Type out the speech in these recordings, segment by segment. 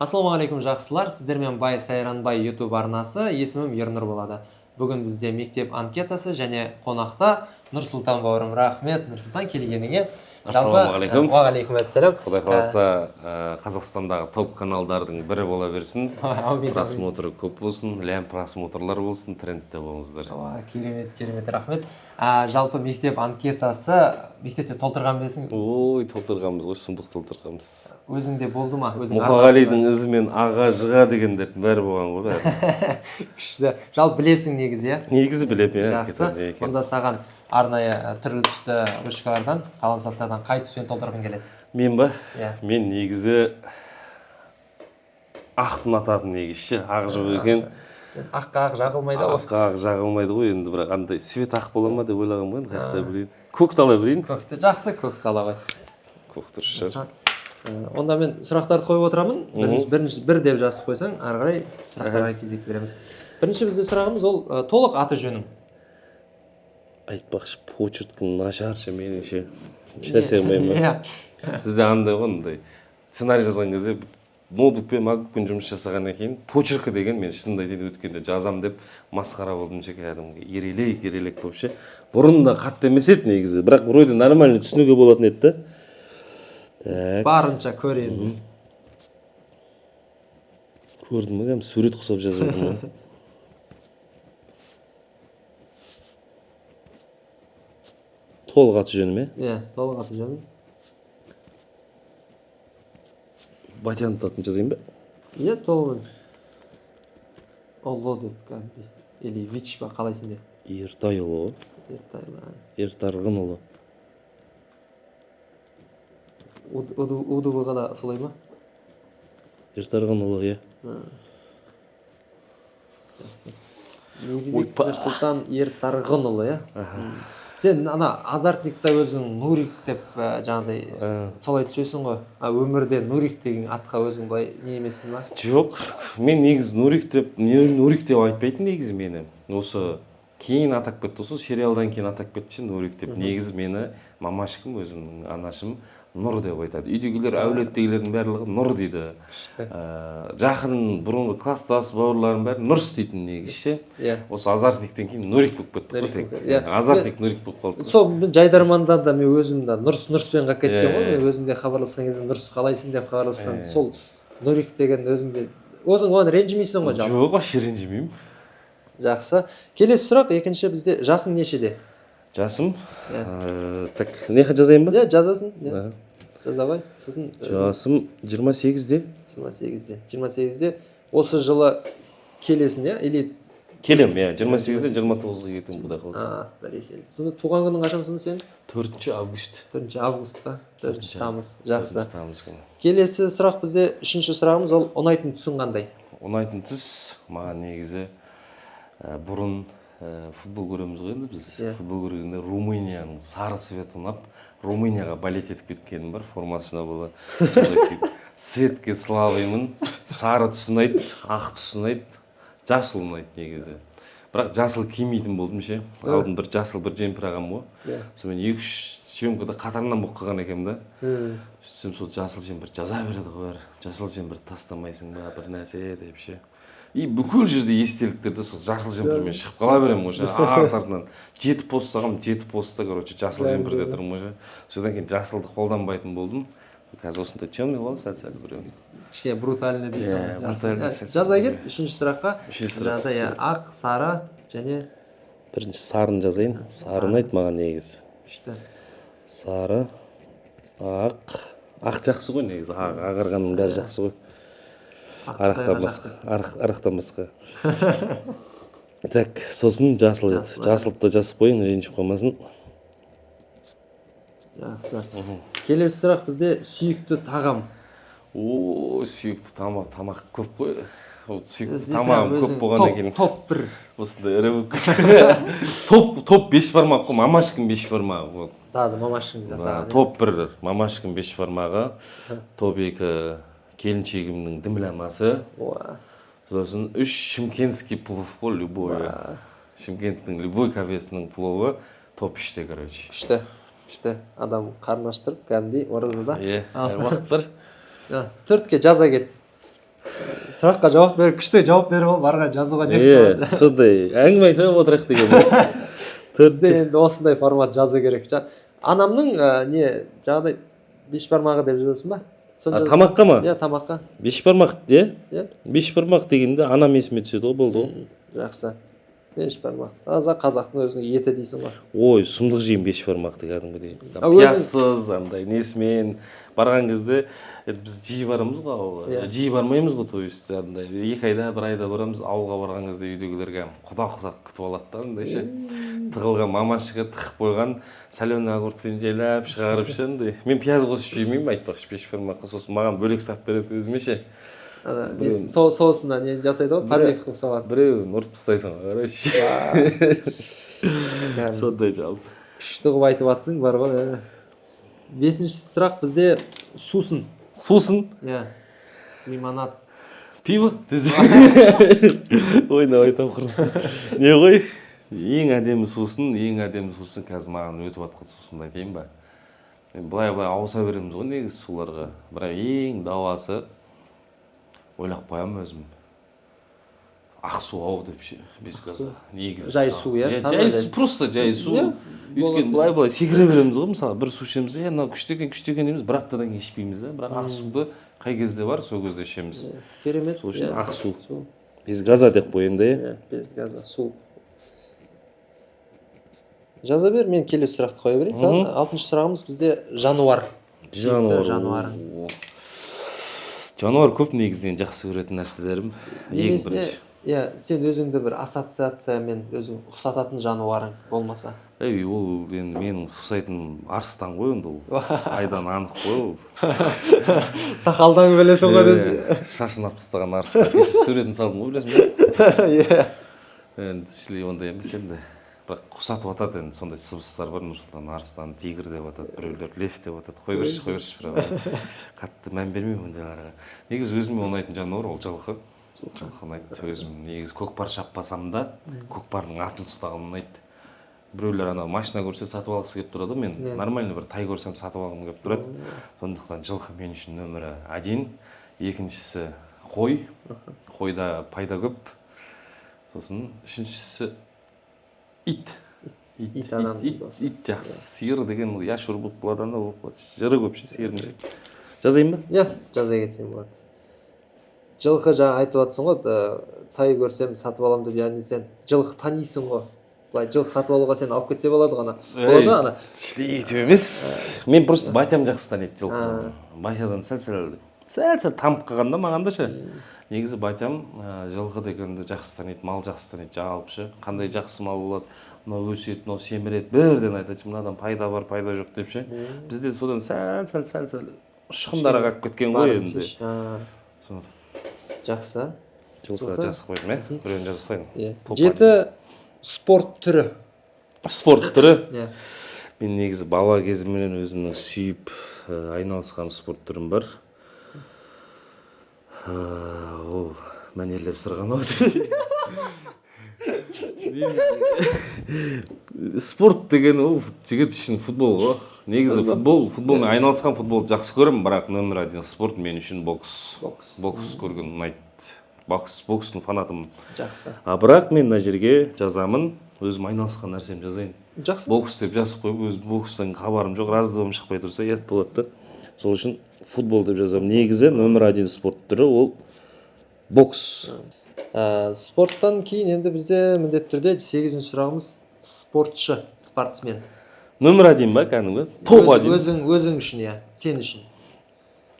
Ассалаумағалейкум жақсылар, сіздермен Бай Сайранбай YouTube арнасы, есімім Ернұр болады. Бүгін бізде мектеп анкетасы және қонақта Нұрсұлтан бауырым. Рахмет Нұрсұлтан келгеніңе. Ассалаумағалейкум. Уағалейкум ассалам. Құдай қаласа Қазақстандағы топ каналдардың бірі бола берсін. Просмотры көп болсын, ләм просмотрлар болсын, трендте болыңыздар. Керемет, рахмет. Жалпы мектеп анкетасы мектепте толтырған бесің? Ой, толтырғанбыз, ғой, сұмдық толтырғанбыз. Өзіңде болды ма? Мұқағалидың ізімен аға жыға дегендердің бәрі болған ғой. Күшті. Жалпы білесің негізі, иә? Негізі білем, жақсы. Онда саған арнайы түрлі түсті ручкалардан, қаламсаптардан қай түспен толтырғың келеді? Мен ба? Мен негізі ақ ұнататын негізі, ақ жоқ екен. Аққа ақ жағылмайды ғой. Аққа ақ жағылмайды ғой, енді бірақ андай свет ақ бола ма деп ойлағам ғой, қайықта білейін. Көк дала білейін. Көкті жақсы, көк дала ғой. Көк дұрыс шығар. Онда мен сұрақтарды қойып отырамын. Бір деп жазып қойсаң, ары қарай сұрақтарға кезек береміз. Бірінші бізде сұрағымыз ол толық аты жөнің. Айтпақшы, почерктің нашаршы меніңше. Ешнәрсе қылмаймын. Бізде андай ғой, сценарий жазған кезде ноутбукпен, макбукпен жұмыс жасағаннан кейін почеркі деген мен шынымды айтайын өткенде жазам деп масқара болдым ше, кәдімгі ерелек болып ше. Бұрында қатты емес еді негізі, бірақ вроде нормально түсінуге болатын еді. Барынша көрейін. Көрдім ғой, сурет құсап жазып отырмын. Толық аты жөнім, толық аты жөнім. Батян атын жазайын ба? Толығын. Олло деп кәмді. Или Вич ба, қалайсың деп? Ертайұлы. Ертарғынұлы. Удывыға да солай ма? Ертарғынұлы, Нұрсұлтан Ертарғынұлы, Сен азартникта өзің Нурик деп жаңағыдай солай түсесің ғой. Өмірде Нурик деген атқа өзің былай не емессің ба? Жоқ, мен негізі Нурик деп айтпайтын негізі мені. Осы кейін атап кетті, осы сериалдан кейін атап кетті Нурик деп. Негізі мені мамашкім, өзімнің анашым Нұр деп айтады. Үйдегілер, әулеттегілердің барлығы Нұр дейді. Жақын бұрынғы класстас бауырларым бәрі Нұрс дейтін негізі. Осы азартниктен кейін Нурик болып кетті. Азартник Нурик болып қалды. Сол жайдарманда да мен өзім де Нұрспен қалып кеткен ғой. Мен өзімде хабарласқан кезде Нұрс қалайсың деп хабарласқан. Сол Нурик деген өзіңде өзің оған ренжімейсің ғой жалпы? Жоқ, вообще ренжімеймін. Жақсы. Келесі сұрақ, екінші бізде жасың нешеде? Жасым? Так, неқа жазайын ба? Жазасын. Жаза ғой. Жасым 28-де. 28-де. Осы жылы келесің, или? Келем, 28-де 29-ға кетем бұда қалды. Бәрекелді. Сонда туған күнің қашан сонда сен? 4 август. 4 август па? 4 тамыз. Жақсы. 4 тамыз күні. Келесі сұрақ бізде, үшінші сұрағымыз ол ұнайтын түсің қандай? Ұнайтын түс маған негізі бұрын футбол көреміз ғой енді біз. Футбол көргенде Румынияның сары цвет ұнап, Румынияға балет етіп кеткенім бар, формасына бола. Светке слабыймын, сары түс ұнайды, ақ түс ұнайды, жасыл ұнайды негізі. Бірақ жасыл кимейтін болдым ше. Алдын бір жасыл бір жемпір ағам ғой. Сонымен 2-3 съемкада қатарынан болып қалған екем да. Сөйтсем сол жасыл жемпір жаза береді ғой. Жасыл жемпір тастамайсың ба, бір нәрсе деп ше. И бүкіл жерде естеліктерді сол жасыл жемпірмен шығып қала берем ғой. Артынан 7 пост сағам, 7 постта, короче, жасыл жемпірде тұрмын ғой. Содан кейін жасылды қолданбайтын болдым. Қазір осында темный ғой, сәл-сәл біреуіміз. Кішкене брутальный дейсің. Брутальный. Жаза кет, үшінші сұраққа. Ақ, сары және... Бірінші сарын жазайын. Сары ұнайды маған негізі. Сары, ақ. Ақ жақсы ғой негізі. Ағарғанның бәрі жақсы ғой. Арықтан басқа. Так, сосын жасыл еді. Жасылды да жасып қойын, ренжіп қоймасын. Жақсы. Келесі сұрақ бізде сүйікті тағам. Сүйікті тамақ көп қой. Сүйікті тамағым көп болғаннан кейін. Топ 1. Осындай ірі болып. Топ 5 бармақ қой, мамашкин 5 бармағы. Тазы мамашкин жасаған. Топ 1 мамашкин 5 бармағы. Топ 2 келіншегімнің дімламасы. Сосын 3 шымкентский плов қой, любой. Шымкенттің любой кафесінің пловы топ 3-те, короче. Күшті адам қарны аштырып, кәдімгідей оразада. Уақыт бар. 4-ке жаза кет. сұраққа жауап беріп күшті жауап беріп алып барған жазуға не сондай әңгіме айтып отырайық деген. Бізде енді осындай формат жазу керек. Анамның не жаңағыдай бешбармағы деп жазасың ба? Тамаққа ма? Иә, тамаққа. Бешбармақ де? Иә. Бешбармақ дегенде анам есіме түседі ғой, болды ғой. Жақсы. Бешбармақ. Таза қазақтың өзінің еті дейсің ғой. Ой, сұмдық жеймін бешбармақты кәдімгідей. Пиязсыз, андай несімен барған кезде біз жиі барамыз ғой ауылға. Жиі бармаймыз ғой, то есть андай 2 айда, 1 айда барамыз. Ауылға барған кезде үйдегілерге құда күтіп алады да, андай ше. Тығылған мамашыға тығып қойған соленый огурцын жайлап шығарып ше, андай. Мен пияз қосып жемеймін, айтпақшы, бешбармаққа, сосын маған бөлек сап береді өзіме ше. Соусына не жасайды ғой, парник қылып салады. Біреуін ұрып тастайсың, қарайшы. Сондай жалпы. Күшті қылып айтып жатсың, бар ғой. 5-ші сұрақ бізде сусын. Сусын? Иә. Лимонад. Пиво? Ойна айтам құрсын. Не ғой? Ең әдемі сусын қазір маған өтіп жатқан сусын айтайын ба? Былай ауыса береміз ғой негізі суларға. Бірақ ең дауасы ойлап қоямын өзім. Ақсу ау деп ше, без газа. Негізі. Жай су, иә? Жай су, просто жай су. Өйткені былай секіре береміз ғой, мысалы бір су ішеміз, мынау күшті екен дейміз, бір аптадан кейін ішпейміз, бірақ ақсуды қай кезде бар, сол кезде ішеміз. Керемет. Сол үшін ақсу. Без газа деп қояйын да, иә? Без газа, су. Жаза бер, мен келесі сұрақты қоя берейін. 6-шы сұрағымыз бізде жануар. Жануар көп негізінен жақсы көретін нәрселерім. Ең бірінші. Иә, сен өзіңді бір ассоциациямен өзің ұқсататын жануарың болмаса. Ол енді менің ұқсайтыным арыстан ғой енді ол. Айдан анық қой ол. Сақалдан білесің ғой десің. Шашын алып тастаған арыстан. Кеше суретін салдым ғой, білесің бе? Иә. Енді шілей ондай емес енді. Бірақ ұқсатып атады енді, сондай сыбыстар бар, Нұрсұлтан арыстан, тигр деп атады, біреулер лев деп атады. Қой берші, бірақ қатты мән бермеймін ондайларға. Негізі өзіме ұнайтын жануар ол жылқы. Жылқы ұнайды. Өзім негізі көкпар шаппасам да, көкпардың атын ұстағым ұнайды. Біреулер машина көрсе сатып алғысы келіп тұрады, мен нормальный бір тай көрсем сатып алғым келіп тұрады. Сондықтан жылқы мен үшін нөмірі 1, екіншісі қой. Қойда пайда көп. Сосын үшіншісі ит. Ит жақсы. Сиыр деген яшур болып қалады, анда болып қалады. Жыры көп ше, сиырдың ше. Жазайын ба? Иә, жазай кетсең болады. Жылқы жаңа айтып жатсың ғой, тай көрсем сатып алам деп, яғни сен жылқы танисың ғой. Былай жылқы сатып алуға сен алып кетсе болады ғана. Болады ана. Шлейтіп емес. Мен просто батям жақсы таниды жылқыны. Батядан сәл тамып қалғанда маған да ше. Негізі батям жылқы дегенді жақсы таниды, мал жақсы таниды, жалпы ше. Қандай жақсы мал болады, мынау өседі, мынау семіреді, бірден айтады, мынадан пайда бар, пайда жоқ деп ше. Бізде содан сәл ұшқындары қалып кеткен ғой енді. Жақсы. Жылқы жазып қойдым, біреуін жазасайын. 7 спорт түрі. Спорт түрі? Мен негізі бала кезімнен өзімнің сүйіп айналысқан спорт түрім бар. Ол мәнерлеп сырғанау. Спорт деген ол жігіт үшін футбол ғой. Негізі футболмен айналысқан футбол жақсы көремін, бірақ нөмір 1 спорт мен үшін бокс. Бокс көрген ұнайды. Бокстың фанатымын. Жақсы. Бірақ мен мына жерге жазамын, өзім айналысқан нәрсем жазайын. Жақсы. Бокс деп жазып қойып, өзім бокстан хабарым жоқ, раздобым шықпай тұрса, ұят болады. Сол үшін футбол деп жазамын. Негізі нөмір 1 спорт түрі ол бокс. Спорттан кейін енді бізде міндетті түрде 8-ші сұрағымыз спортшы, спортсмен. Нөмір 1 ба кәдімгі? Топ 1. Өзің үшін, иә, сен үшін.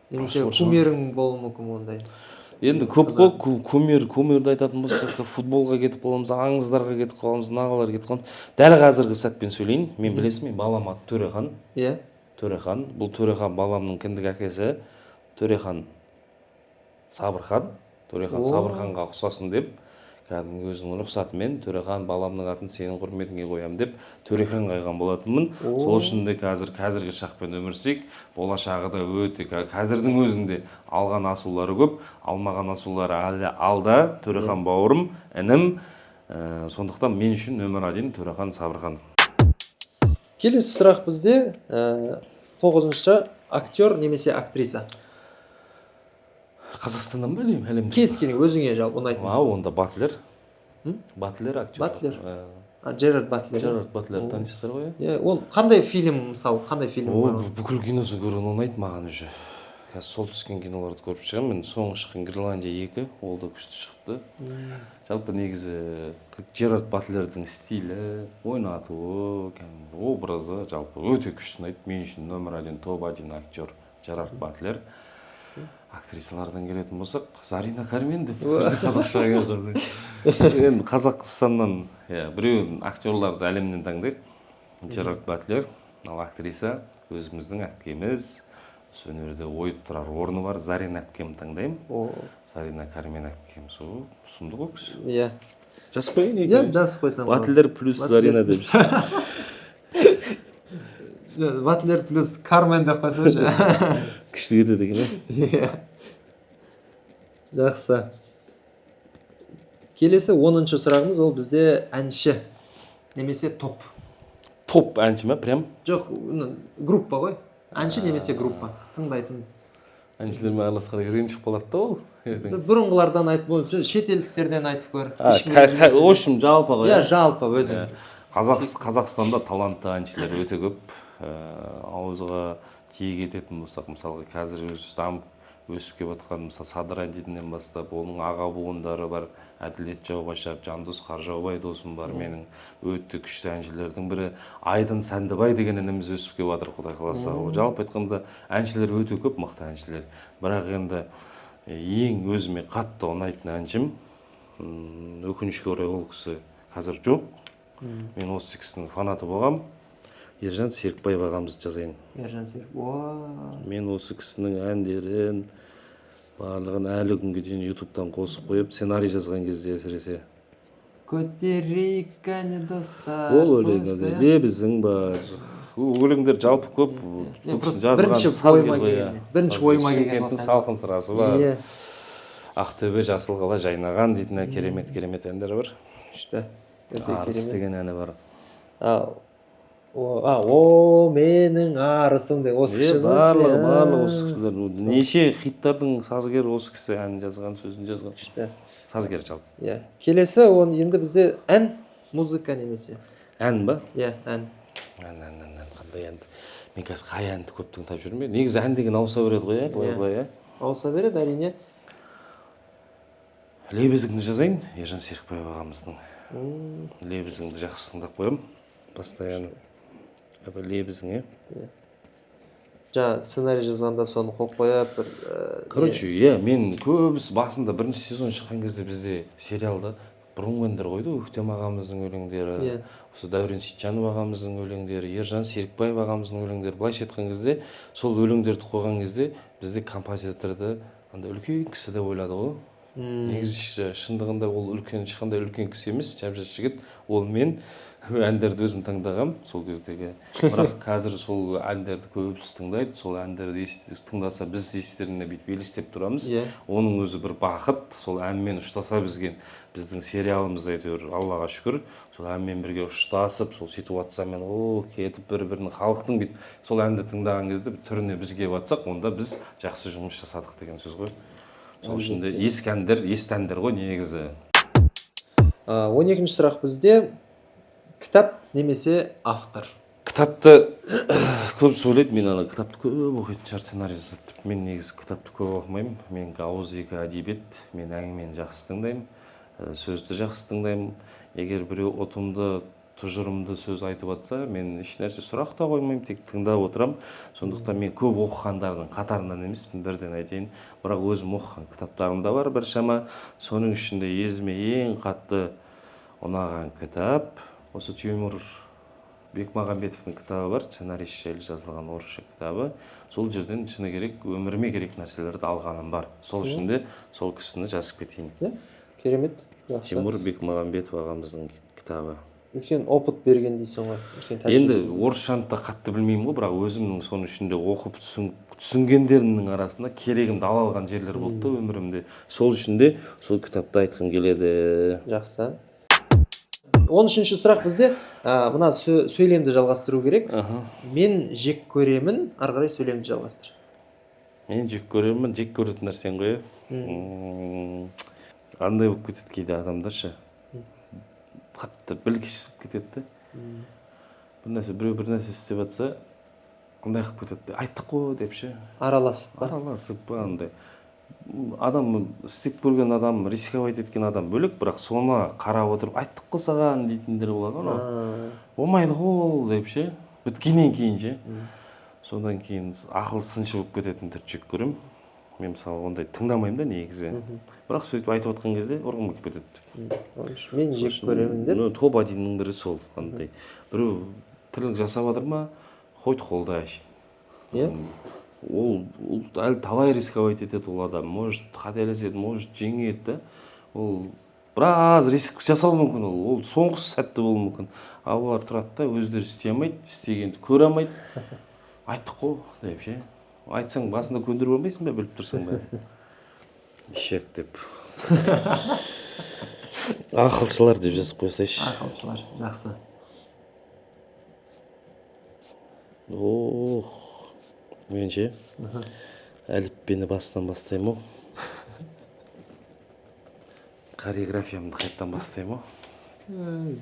Немесе кумирің болуы мүмкін ондай. Енді көп қой, кумирді айтатын болсақ, футболға кетіп қаламыз, аңыздарға кетіп қаламыз, нағалар кетіп қаламыз. Дәл қазіргі сәтпен сөйлейін. Мен білесің, мен балам аты Төрехан. Иә. Төрехан. Бұл Төрехан баламның кіндік әкесі Төрехан Сабырхан. Төрехан Сабырханға ұқсасын деп, кәдімгі өзінің рұқсатымен Төрехан баламның атын сенің құрметіңе қоямын деп Төрехан қойған болатынмын. Сол үшін де қазіргі шақпен өмір сүрейік. Болашағы да өте, қазірдің өзінде алған асулары көп, алмаған асулары әлі алда. Төрехан бауырым, інім. Сондықтан мен үшін нөмір 1 Төрехан Сабырхан. Келесі сұрақ бізде 9-шы актер немесе актриса. Қазақстаннан ба деймін әлемде? кез келген өзіңе жалпы ұнайтын. Онда Батлер. Батлер актер. Батлер. Джерард Батлер. Джерард Батлер танисыздар ғой? Иә, ол қандай фильм, мысалы, қандай фильм бар? Бүкіл киносын көрген ұнайды маған уже. Қазір сол түскен киноларды көріп шығамын. Мен соңғы шыққан Гренландия 2, ол да күшті шықты. Жалпы негізі Джерард Батлердің стилі, ойнатуы, образы жалпы өте күшті ұнайды. Мен үшін номер 1, топ-1 актер Джерард Батлер. Актрисалардан келетін болсақ, Зарина Кармен деп қазақша келді. Енді Қазақстаннан біреуін актерларды әлемнен таңдайды. Джерард Батлер, ал актриса өзіміздің әпкеміз. Өнерде ойып тұрар орны бар. Зарина әпкем таңдаймын. Зарина Кармен әпкем сұмды ғой кісі. Иә. Жазып қойын екен? Иә, жазып қойсам. Батлер плюс Зарина деп. Батлер плюс Кармен деп қойса же. Күшті кетеді екен. Иә. Жақсы. Келесі 10-шы сұрағымыз ол бізде әнші немесе топ. Топ әнші ма прям? Жоқ, группа ғой. Әнші немесе группа. Тыңдайтын. Әншілермен араласқанда ренжіп қалады да ол. Бұрынғылардан айтып болса, шетелдіктерден айтып көр. В общем, жалпы ғой. Иә, жалпы өзің. Қазақстанда талантты әншілер өте көп. Ауызға тиек ететін болсақ, мысалға қазір дамып өсіп келіп жатқан мысалы Садыр әндетінен бастап, оның аға буындары бар. Әділет Жаубашев, Жандос Қаржаубай досым бар. Менің өте күшті әншілердің бірі. Айдын Сәндібай деген ініміз өсіп келіп жатыр, Құдай қаласа. Жалпы айтқанда әншілер өте көп, мықты әншілер. Бірақ енді ең өзіме қатты ұнайтын әншім, өкінішке орай ол кісі қазір жоқ. Мен осы кісінің фанаты болғам. Ержан Серікбаев ағамызды жазайын. Ержан Серікбаев. Мен осы кісінің әндерін барлығын әлі күнге дейін ютубтан қосып қойып, сценарий жазған кезде әсіресе. Көтерейік кәне достар. Ол өлеңдер, лебізің бар. Өлеңдер жалпы көп. Бірінші ойыма келген осы салқын сырасы бар. Ақтөбе жасыл қала жайнаған дейтін керемет әндері бар. Арыс деген әні бар. О, менің арысым деген осы кісі жазған. Барлығы осы кісілер. Неше хиттардың сазгері осы кісі әнін жазған, сөзін жазған. Сазгер жалпы. Келесі енді бізде ән, музыка немесе. Ән ба? Иә, ән. Ән, қандай әнді? Мен қазір қай әнді көп тыңдап жүрмін бе? Негізі ән деген ауыса береді ғой, былай. Ауыса береді, әрине. Лебізіңді жазайын, Ержан Серікбаев ағамыздың. Лебізіңді жақсы тыңдап қоямын. Постоянно. Лебізің, Жаңа сценарий жазғанда соны қойып қойып бір... Короче, мен көбісі басында бірінші сезон шыққан кезде бізде сериалда бұрынғы әндер қойды. Өктем ағамыздың өлеңдері, осы Дәурен Сейтжанов ағамыздың өлеңдері, Ержан Серікбаев ағамыздың өлеңдері. Былайша айтқан кезде, сол өлеңдерді қойған кезде бізде композиторды үлкен кісі деп ойлады ғой. Негізі шындығында ол ешқандай үлкен кісі емес, жап-жас жігіт. Ол мен әндерді өзім таңдағам сол кездегі. Бірақ қазір сол әндерді көбісі тыңдайды. Сол әндерді тыңдаса біз естеріне бүйтіп елестеп тұрамыз. Оның өзі бір бақыт. Сол әнмен ұштаса біздің сериалымызда әйтеуір Аллаға шүкір. Сол әнмен бірге ұштасып, сол ситуациямен кетіп бір-бірінің халықтың бүйтіп сол әнді тыңдаған кезде түріне біз келіп жатсақ, онда біз жақсы жұмыс жасадық деген сөз ғой. Сол үшін де ескі әндер ғой негізі. 12-ші сұрақ бізде кітап немесе автор. Кітапты көп сөйлейді, мен кітапты көп оқитын шығар, сценарий жазады. Мен негізі кітапты көп оқымаймын. Мен ауызекі әдебиет, мен әңгімені жақсы тыңдаймын, сөзді жақсы тыңдаймын. Егер біреу ұтымды, тұжырымды сөз айтып жатса, мен ешнәрсе сұрақ та қоймаймын, тек тыңдап отырамын. Сондықтан мен көп оқығандардың қатарынан емеспін, бірден айтайын. Бірақ өзім оқыған кітаптарым да бар біршама. Соның ішінде есіме ең қатты ұнаған кітап осы Тимур Бекмағамбетовтың кітабы бар, сценарийші жайлы жазылған орысша кітабы. Сол жерден шыны керек, өміріме керек нәрселерді алғаным бар. Сол үшін де сол кісіні жазып кетейін. Керемет. Тимур Бекмағамбетов ағамыздың кітабы. Үлкен опыт берген дейсің ғой. Енді орысшаны да қатты білмеймін ғой, бірақ өзімнің соның ішінде оқып түсінгендерімнің арасында керегімді ала алған жерлер болды да өмірімде. Сол үшін де сол кітапты айтқым келеді. Жақсы. 13-ші сұрақ бізде мына сөйлемді жалғастыру керек. Мен жек көремін, ары қарай сөйлемді жалғастыр. Мен жек көремін, жек көретін нәрсең ғой. Андай болып кетеді кейде адамдаршы. Қатты білгішсіп кетеді. Біреу бір нәрсе істеп жатса, андай қылып кетеді. Айттық қой деп ше. Араласып па? Араласып па андай. Адам істеп көрген адам, рисковать еткен адам бөлек, бірақ соны қарап отырып айттық қой саған дейтіндер болады ғой. Болмайды ғой деп ше. Біткеннен кейін ше. Содан кейін ақыл сыншы болып кететіндерді жек көремін. Мен мысалы ондай тыңдамаймын да негізі. Бірақ сөйтіп айтып отқан кезде ұрғым келіп кетеді. Мен жек көремін деп. Топ одиннің бірі сол. Қандай. Біреу тірлік жасап жатыр ма, қойды қолдайшы. Ол әлі талай рисковать етеді ол адам. Может қателеседі, может жеңеді. Ол біраз риск жасау мүмкін ол. Ол соңғысы сәтті болуы мүмкін. Ал олар тұрады да өздері істей алмайды, істегенді көре алмайды. Айттық қой деп ше. Айтсаң басында көндіріп алмайсың ба, біліп тұрсың ба? Ишек деп. Ақылшылар деп жазып қойсайшы. Ақылшылар, жақсы. Мен ше, әліппені бастан бастаймын о. Каллиграфиямды қайттан бастаймын о.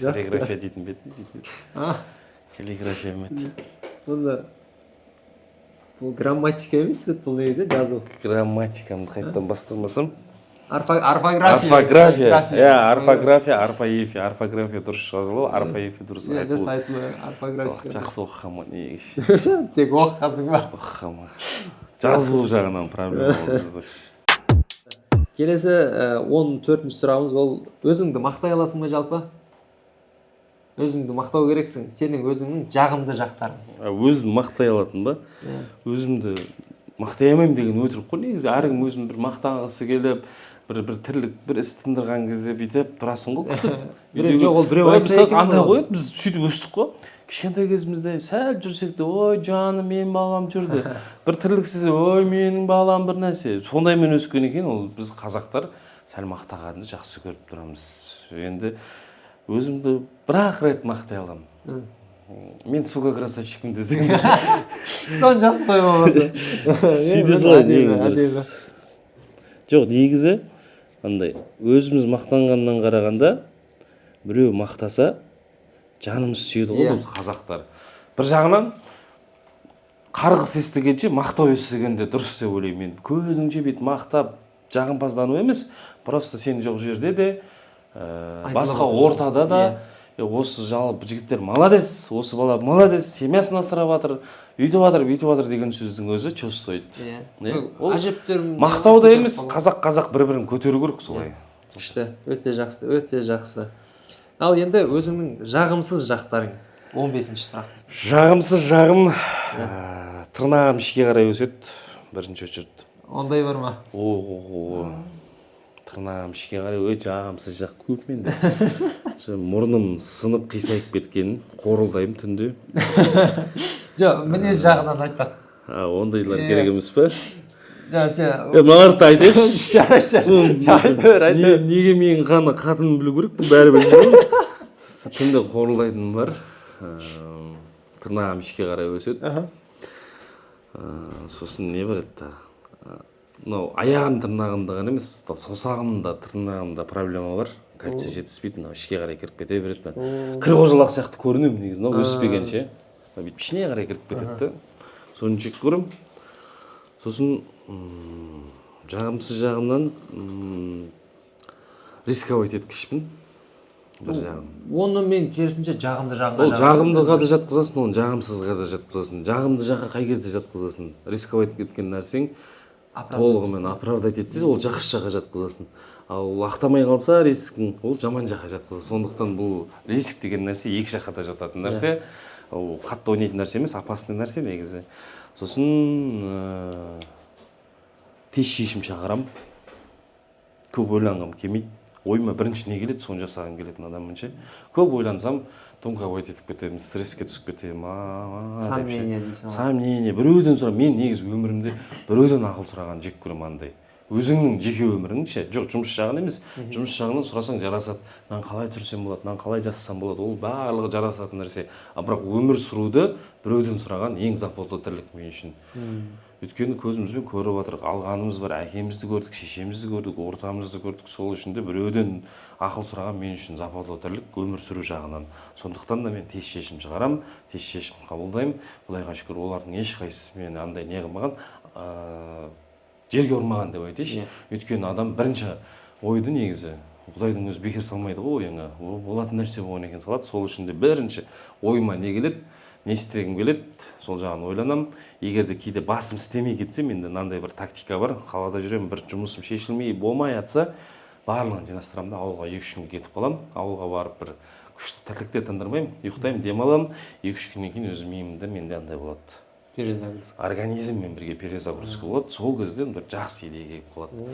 Каллиграфия дейтін бетін. Каллиграфия ме? Бұнда бұл грамматика емес бет бұл негізі жазу. Грамматикамды қайттан бастырмасам. Орфография. Орфография дұрыс жазылу, орфоэфия дұрыс айтылу. Орфография. Жақсы оқығанмын негізі. Тек оқығансың ба? Оқығанмын. Жазылу жағынан проблема болды. Келесі 14-ші сұрағымыз ол өзіңді мақтай аласың ба жалпы? Өзіңді мақтау керексің. Сенің өзіңнің жағымды жақтарың. Өзімді мақтай алатын ба? Өзімді мақтай алмаймын деген өтірік қой негізі. Әркім өзін бір мақтағысы келіп, бір тірлік, бір іс тындырған кезде бүйтіп тұрасың ғой күтіп. Жоқ, ол біреу айтса екен. Андай ғой, біз сөйтіп өстік қой. Кішкентай кезімізде сәл жүрсек те, ой жаным, менің балам жүрді. Бір тірлік істесе, ой менің балам бір нәрсе. Сондаймен өскен екен, ол біз қазақтар сәл мақтағанды жақсы көріп тұрамыз. Енді өзімді бір-ақ рет мақтай аламын. Мен сука красавчикпін десең. Соны жазып қой болмаса. Сөйте салайын. Жоқ, негізі андай өзіміз мақтанғаннан қарағанда біреу мақтаса жанымыз сүйеді ғой біз қазақтар. Бір жағынан қарғыс естігенше мақтау естігенде дұрыс деп ойлаймын мен. Көзіңше бүйтіп мақтап жағымпаздану емес, просто сен жоқ жерде де басқа ортада да осы жалпы жігіттер молодец, осы бала молодец, семьясын асырап жатыр, үйтіп жатыр деген сөздің өзі чувствует. Әжептерім мақтау да емес, қазақ бір-бірін көтеру керек солай. Күшті, өте жақсы, өте жақсы. Ал енді өзіңнің жағымсыз жақтарың 15-ші сұрақ. Жағымсыз жағым тырнағым ішке қарай өседі бірінші очередь. Ондай бар ма? Тырнағым ішке қарай өте жағымсыз жақ көп менде. Мұрным сынып қисайып кеткен, қорылдаймын түнде. Жоқ, мінез жағынан айтсақ. Ондайлар керек емес па? Мыналарды айтайыншы. Жарайды. Неге менің қатынын білу керек, бұл бәрі білмеймін. Түнде қорылдайтыным бар. Тырнағым ішке қарай өседі. Сосын не бар еді? Мынау аяғым тырнағымда ғана емес, саусағымда, тырнағымда проблема бар. Кальций жетіспейді, мынау ішке қарай кіріп кете береді. Кір-қожалақ сияқты көрінемін негізі, мынау өспегенше. Бүйтіп ішіне қарай кіріп кетеді. Соны жек көремін. Сосын жағымсыз жағымнан рисковать еткішпін. Бір жағым. Оны мен керісінше жағымды жағымда. Ол жағымдыға да жатқызасың, оны жағымсызға да жатқызасың. Жағымды жаққа қай кезде жатқызасың? Рисковать еткен нәрсең толығымен оправдать етсе, ол жақсы жаққа жатқызасың. Ал ақтамай қалса рискің, ол жаман жаққа жатқызасың. Сондықтан бұл риск деген нәрсе екі жаққа да жататын нәрсе. Ол қатты ойнайтын нәрсе емес, опасный нәрсе негізі. Сосын тез шешім шығарамын. Көп ойланғым келмейді. Ойыма бірінші не келеді, соны жасағым келетін адаммын ше. Көп ойлансам, тонковать етіп кетемін, стресске түсіп кетемін. Сомнение дейсің. Сомнение. Біреуден сұрап, мен негізі өмірімде біреуден ақыл сұраған жек көремін андай. өзіңнің жеке өміріңше, жоқ жұмыс жағын емес, жұмыс жағынан сұрасаң жарасады. Мынаны қалай түрсем болады, мынаны қалай жасасам болады, ол барлығы жарасатын нәрсе. А бірақ өмір сүруді біреуден сұраған ең западлы тірлік мен үшін. Өйткені көзімізбен көріп отырық, алғанымыз бар, әкемізді көрдік, шешемізді көрдік, ортамызды көрдік, сол үшін де біреуден ақыл сұраған мен үшін западлы тірлік өмір сүру жағынан. Сондықтан да мен тез шешім шығарам, тез шешім қабылдаймын. Құдайға шүкір, олардың ешқайсысы мені андай не қылмаған, жерге ұрмаған деп айтайыншы. Өйткені адам бірінші ойды негізі Құдайдың өзі бекер салмайды ғой ойыңа. Болатын нәрсе болған екен салады. Сол үшін де бірінші ойыма не келеді, не істегім келеді, сол жағын ойланам. Егер де кейде басым істемей кетсе, менде мынандай бір тактика бар. Қалада жүремін, бір жұмысым шешілмей болмай жатса, барлығын жинастырамын да ауылға 2-3 күнге кетіп қаламын. Ауылға барып бір күшті тірлікте тындырмаймын, ұйықтаймын, демаламын. 2-3 күннен кейін өзім миымда менде андай болады. Организммен бірге перезагрузка болады. Сол кезде бір жақсы идея келіп қалады.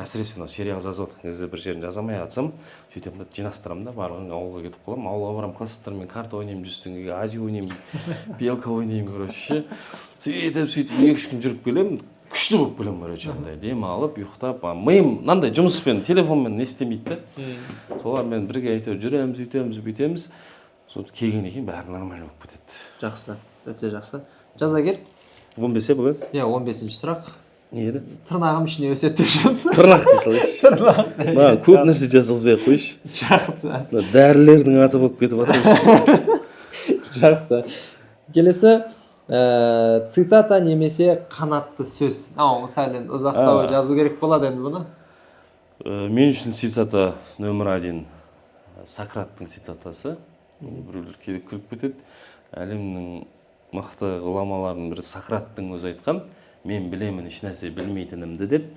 Әсіресе мына сериал жазып жатқан кезде бір жерін жазамай жатсам, сөйтемін да жинастырамын да барлығын ауылға кетіп қаламын. Ауылға барамын, класстастарыммен карта ойнаймын, 100 теңгеге азия ойнаймын, белка ойнаймын, короче. Сөйтіп 2-3 күн жүріп келемін. Күшті болып келемін, короче, андай демалып, ұйықтап, миым мынандай жұмыспен, телефонмен не істемейді да. Солармен бірге әйтеуір жүреміз, үйтеміз, бүйтеміз. Сол келгеннен кейін бәрі нормально болып кетеді. Жақсы, өте жақсы. Жазагер. 15-е бүгін? 15-ші сұрақ. Не еді? Тырнағым ішіне өседі деп жазсын. Тырнақ дей салайыншы. Тырнақ. Маған көп нәрсе жазғызбай ақ қойшы. Жақсы. Дәрілердің аты болып кетіп жатыр. Жақсы. Келесі цитата немесе қанатты сөз. Сәлен ұзақтау жазу керек болады енді бұны. Мен үшін цитата нөмір 1 Сократтың цитатасы. Біреулер кейде күліп кетеді. Әлемнің мықты ғұламалардың бірі Сократтың өзі айтқан, мен білемін еш нәрсе білмейтінімді деп.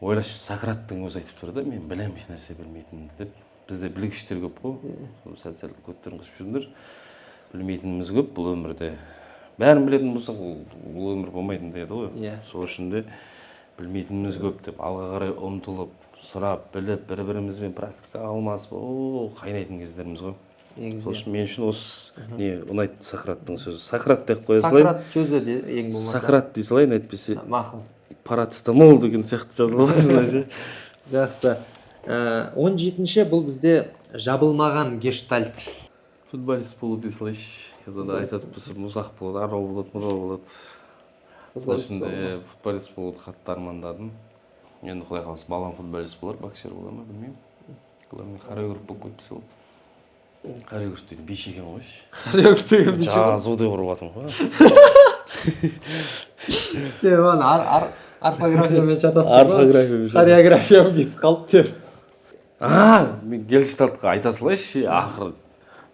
Ойлашы, Сократтың өзі айтып тұр да, мен білемін еш нәрсе білмейтінімді деп. Бізде білгіштер көп қой, сәл көттерін қысып жүріңдер. Білмейтініміз көп бұл өмірде. Бәрін білетін болсақ, бұл өмір болмайтын деді ғой. Сол үшін де білмейтініміз көп деп, алға қарай ұмтылып, сұрап, біліп, бір-бірімізбен практика алмасып, қайнайтын кездеріміз ғой. Сол үшін мен үшін осы не ұнайды Сократтың сөзі. Сократ деп қоя салайын. Сократ сөзі де ең болмаса. Сократ дей салайын, әйтпесе. Мақұл. Парацетамол деген сияқты жазылып. Жақсы. 17-ші бұл бізде жабылмаған гештальт. Футболист болу дей салайыншы. Қазір айтады болса, мұзақ болады, арау болады, мұдау болады. Сол үшін де футболист болуды қатты армандадым. Енді Құдай қаласа балам футболист болар, боксер бола ма білмеймін. Олармен хореограф болып кетпесе болды. Хореограф деген биші екен ғой. Хореограф деген биші. Жазуды ұрып жатырмын ғой. Сен оған орфографиямен жатасың ғой. Орфографиямен. Хореографиям кетіп қалды деп. Мен гельштальтқа айта салайыншы, ақыры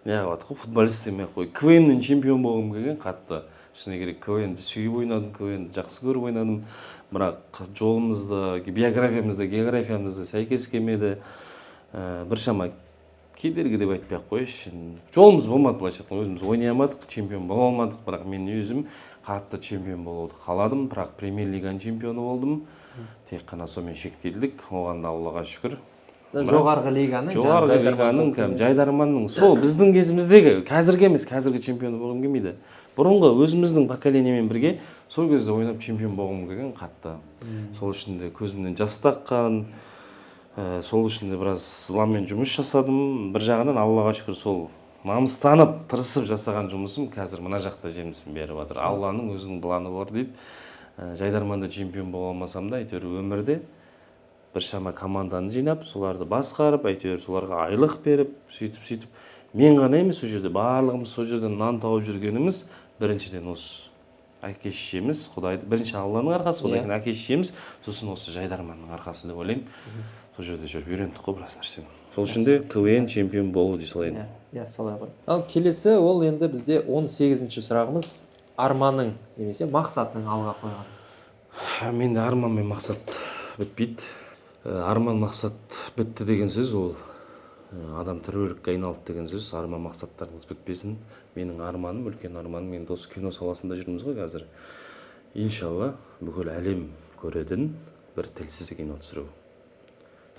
неғып ғой, футболист демей қой. КВНнен чемпион болғым келген қатты. Шыны керек, КВНді сүйіп ойнадым, КВНді жақсы көріп ойнадым. Бірақ жолымызды, биографиямызды, географиямызды сәйкес келмеді. Біршама кедергі деп айтпай ақ қойшы. Жолымыз болмады, былайша айтқанда, өзіміз ойнай алмадық, чемпион бола алмадық. Бірақ мен өзім қатты чемпион болуды қаладым, бірақ премьер-лиганың чемпионы болдым. Тек қана сонымен шектелдік, оған да Аллаға шүкір. Жоғарғы лиганың, Жайдарманның, сол біздің кезіміздегі, қазіргі емес, қазіргі чемпионы болғым келмейді. Бұрынғы өзіміздің поколениемен бірге сол кезде ойнап чемпион болғым келген қатты. Сол үшін де көзімнен жас таққан, сол үшін де біраз зыламен жұмыс жасадым. Бір жағынан Аллаға шүкір сол намыстанып, тырысып жасаған жұмысым қазір мына жақта жемісін беріп жатыр. Алланың өзінің планы бар дейді. Жайдарманда чемпион бола алмасам да, әйтеуір өмірде біршама команданы жинап, соларды басқарып, әйтеуір соларға айлық беріп, сөйтіп. Мен ғана емес, сол жерде барлығымыз сол жерден нан тауып жүргеніміз біріншіден осы әке-шешеміз, Құдайды, бірінші Алланың арқасы, одан кейін әке-шешеміз, сосын осы Жайдарманның арқасы деп ойлаймын. Сол жерде жүріп үйрендік қой біраз нәрсені. Сол үшін де КВН чемпион болу дей салайын. Солай ғой. Ал келесі ол енді бізде 18-ші сұрағымыз арманың немесе мақсатының алға қойған. Менде арман мен мақсат бітпейді. Арман мақсат бітті деген сөз ол адам тіреулікке айналды деген сөз. Арман мақсаттарыңыз бітпесін. Менің арманым, үлкен арманым, мен осы кино саласында жүрміз ғой қазір. Иншалла бүкіл әлем көретін бір тілсіз кино түсіру.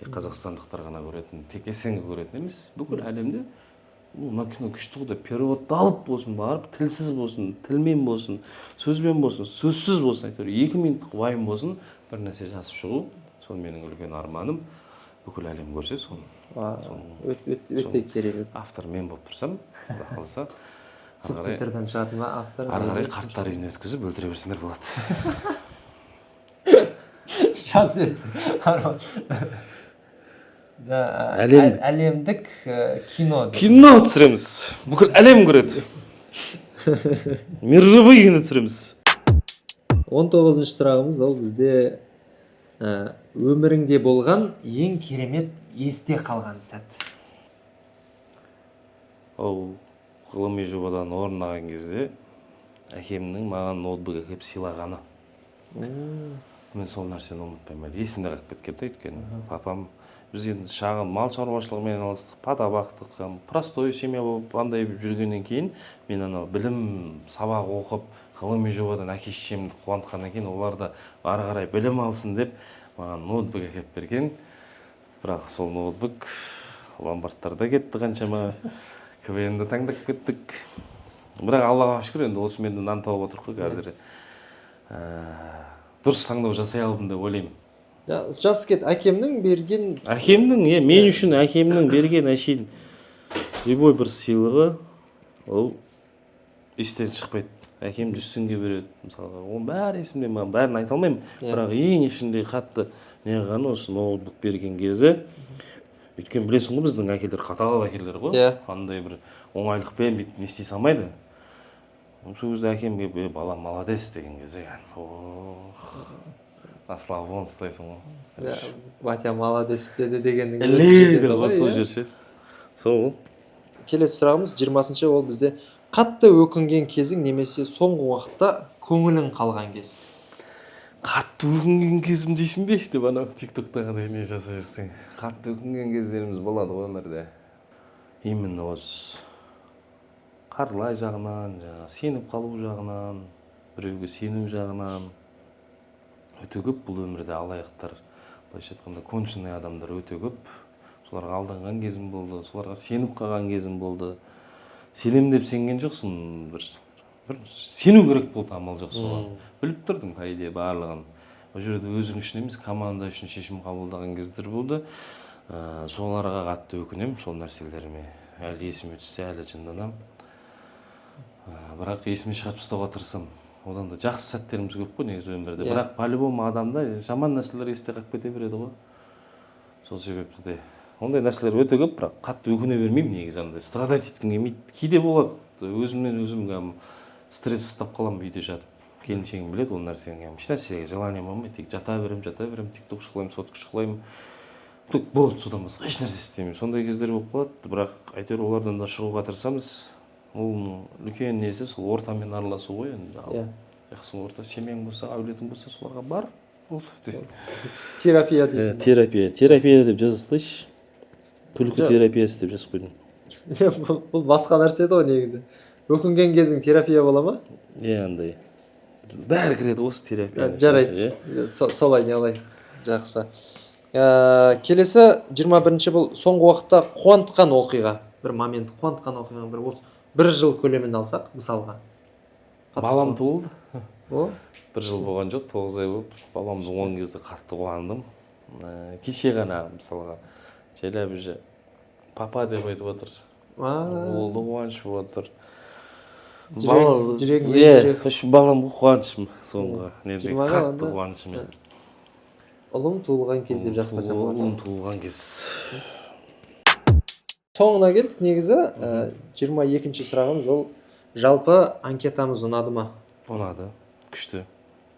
Тек қазақстандықтар ғана көретін, тек СНГ көретін емес, бүкіл әлемде мына кино күшті ғой деп переводты алып болсын, барып тілсіз болсын, тілмен болсын, сөзбен болсын, сөзсіз болсын, әйтеуір 2 минуттық вайым болсын, бір нәрсе жазып шығу, сол менің үлкен арманым. Бүкіл әлем көрсе соны. Өте керемет. Автор мен болып тұрсам, Құдай қаласа, субтитрдан шығатын ба автор? ары қарай қарттар үйіне өткізіп өлтіре берсеңдер болады. Жаз әлемдік кино. Кино түсіреміз. Бүкіл әлем көреді. Мировой кино түсіреміз. 19-шы сұрағымыз ол бізде өміріңде болған ең керемет есте қалған сәт. Ол ғылыми жобадан орындаған кезде әкемнің маған ноутбук әкеп сыйлағаны. Мен сол нәрсені ұмытпаймын. Есімде қалып кеткен, өйткені папам біз енді шағын мал шаруашылығымен айналыстық, пата бақтық, простой семья болып андай жүргеннен кейін мен анау білім сабақ оқып, ғылыми жобадан әке шешемді қуантқаннан кейін олар да ары қарай білім алсын деп маған ноутбук әкеп берген. Бірақ сол ноутбук ломбардтарда кетті қаншама, КВНді таңдап кеттік. Бірақ Аллаға шүкір, енді осымен нан тауып отырық қой қазір. Дұрыс таңдау жасай алдым деп ойлаймын. Жас кет, әкемнің берген... Әкемнің, мен үшін әкемнің берген әшейін любой бір сыйлығы, ол естен шықпайды. Әкем 100 теңге береді, мысалға. Оның бәрі есімде, маған бәрін айта алмаймын. Бірақ ең ішінде қатты не қаны осы ноутбук берген кезі. Өйткені білесің ғой, біздің әкелер қатал әкелер ғой. Қандай бір оңайлықпен не істей салмайды. Сол кезде әкемге бала молодец деген кезде, Аславон ұстайсың ғой. Батя молодец деді дегеннің Лейді ғой сол жерше. Сол. Келесі сұрағымыз 20-шы ол бізде қатты өкінген кезің немесе соңғы уақытта көңілің қалған кез. Қатты өкінген кезім дейсің бе? Деп анау тиктокта қандай не жаса жүрсең. Қатты өкінген кездеріміз болады ғой өмірде. Именно осы қаржылай жағынан, сеніп қалу жағынан, біреуге сену жағынан. Өте көп бұл өмірде алаяқтар, былайша айтқанда конченый адамдар өте көп. Соларға алданған кезім болды, соларға сеніп қалған кезім болды. Сенем деп сенген жоқсың, бір сену керек болды, амал жоқ соған. Біліп тұрдың по идее барлығын. Ол жерде өзің үшін емес, команда үшін шешім қабылдаған кездер болды. Соларға қатты өкінемін, сол нәрселеріме. Әлі есіме түссе, әлі жынданам. Бірақ есіме шығарып тастауға тырысамын. Одан да жақсы сәттеріміз көп қой негізі өмірде. Бірақ по-любому адамда жаман нәрселер есте қалып кете береді ғой. Сол себепті де ондай нәрселер өте көп, бірақ қатты өкіне бермеймін негізі, андай страдать еткім келмейді. Кейде болады, өзімнен өзім стресс ұстап қаламын үйде жатып. Келіншегім біледі ол нәрсені, еш нәрсеге желание болмайды, тек жата беремін, тикток шықылаймын, сотка шықылаймын. Болды, содан басқа еш нәрсе істемеймін. Сондай кездер болып қалады, бірақ әйтеуір олардан да шығуға тырысамыз. Ол үлкен несі, сол ортамен араласу ғой енді. Жақсы орта, семьяң болса, әулетің болса, соларға бар. Терапия дейсің. Терапия деп жаза салайыншы. Күлкі терапиясы деп жазып қойдым. Бұл басқа нәрсе еді ғой негізі. Өкінген кезің терапия бола ма? Андай. Бәрі кіреді осы терапия. Жарайды. Солай не алайық. Жақсы. Келесі 21-ші бұл соңғы уақытта қуантқан оқиға. Бір момент қуантқан оқиға, бір осы 1 жыл көлемін алсақ, мысалға. Балам туылды. О? 1 жыл болған жоқ, 9 ай болды. Баламды туған кезде қатты қуандым. Кеше ғана мысалға Челябіде папа деп айтып отыр. Олды қуаныш болып отыр. Баламға қуанышым соңғы. Қатты қуанышым. Ұлым туылған кез деп жазып қойсам болады. Ұлым туылған кез. Соңына келдік негізі. 22-ші сұрағымыз ол жалпы анкетамыз ұнады ма? Ұнады, күшті.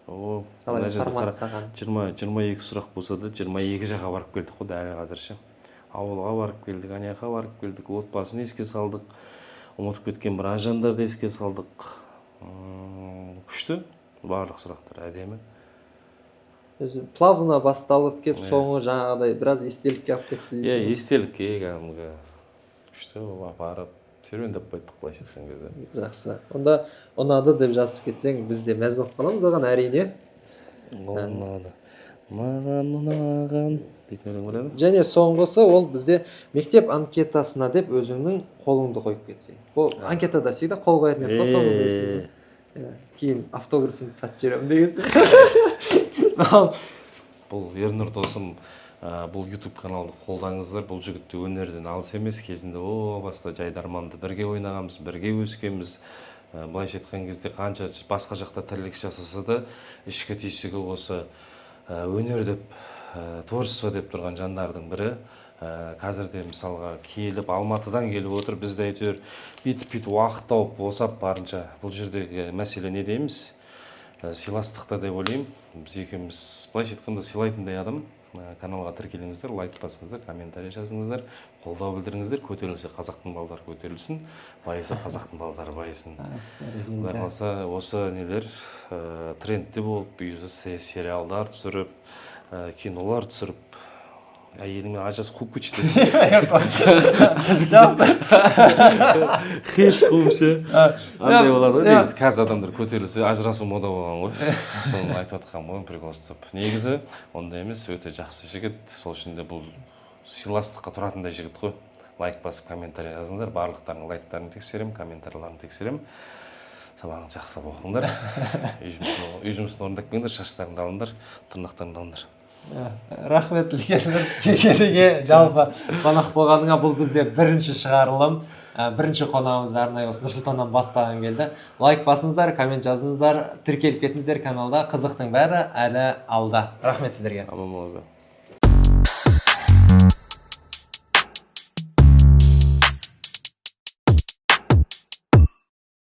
Қалай формат саған? 22 сұрақ болса да 22 жаққа барып келдік қой дәл қазірше. Ауылға барып келдік, анияққа барып келдік, отбасын еске салдық, ұмытып кеткен бір ажандарды еске салдық. Күшті, барлық сұрақтар әдемі. Плавно басталып кеп, соңы жаңағыдай біраз естелікке алып кетті дейсің. Естелікке кәдімгі күшті барып серуендеп қойдық былайша айтқан кезде. Жақсы. Онда ұнады деп жазып кетсең, біз де мәз болып қаламыз оған әрине. Ұнады. Маған ұнаған дейтін өлең бар еді. Және соңғысы ол бізде мектеп анкетасына деп өзіңнің қолыңды қойып кетсең. Бұл анкетада всегда қол қоятын еді ғой соңғы дейсің. Кейін автографыңды сатып жіберемін дегенсің. бұл Ернұр досым, бұл YouTube каналды қолдаңыздар. Бұл жігітті өнерден алыс емес, кезінде о баста жайдарманды бірге ойнағанбыз, бірге өскенбіз. Былайша айтқан кезде қанша басқа жақта тірлік жасаса да ішкі түйсігі осы өнер деп, творчество деп тұрған жандардың бірі. Қазірде мысалға келіп, Алматыдан келіп отыр, бізді әйтеуір бүйтіп уақыт тауып босап барынша. Бұл жердегі мәселе не дейміз? Сыйластықта деп ойлаймын. Біз екеуміз былайша айтқанда сыйлайтындай адам. Каналға тіркеліңіздер, лайк басыңыздар, комментарий жазыңыздар, қолдау білдіріңіздер. Көтерілсе қазақтың балдары көтерілсін, байыса қазақтың балдары байысын. Құдай қаласа осы нелер трендте болып, үйізі сериалдар түсіріп, кинолар түсіріп, әйеліңмен ажырасып қуып кетші десең. Хет қуып ше. Андай болады ғой, негізі қазір адамдар көтерілсе ажырасу мода болған ғой. Соны айтып жатқан ғой, прикол ұстап. Негізі ондай емес, өте жақсы жігіт. Сол үшін де бұл сыйластыққа тұратындай жігіт қой. Лайк басып, комментарий жазыңдар. Барлықтарының лайктарын тексеремін, комментарийларын тексеремін. Сабағын жақсылап оқыңдар. Үй жұмысын орындап келіңдер, шаштарыңды алыңдар, тырнақтарыңды алыңдар. Рахмет келгеніңе, жалпы қонақ болғаныңа. Бұл бізде бірінші шығарылым. Бірінші қонағымыз арнайы осы Нұрсұлтаннан бастаған келді. Лайк басыңыздар, коммент жазыңыздар, тіркеліп кетіңіздер каналда. Қызықтың бәрі әлі алда. Рахмет сіздерге. Аман болыңыздар.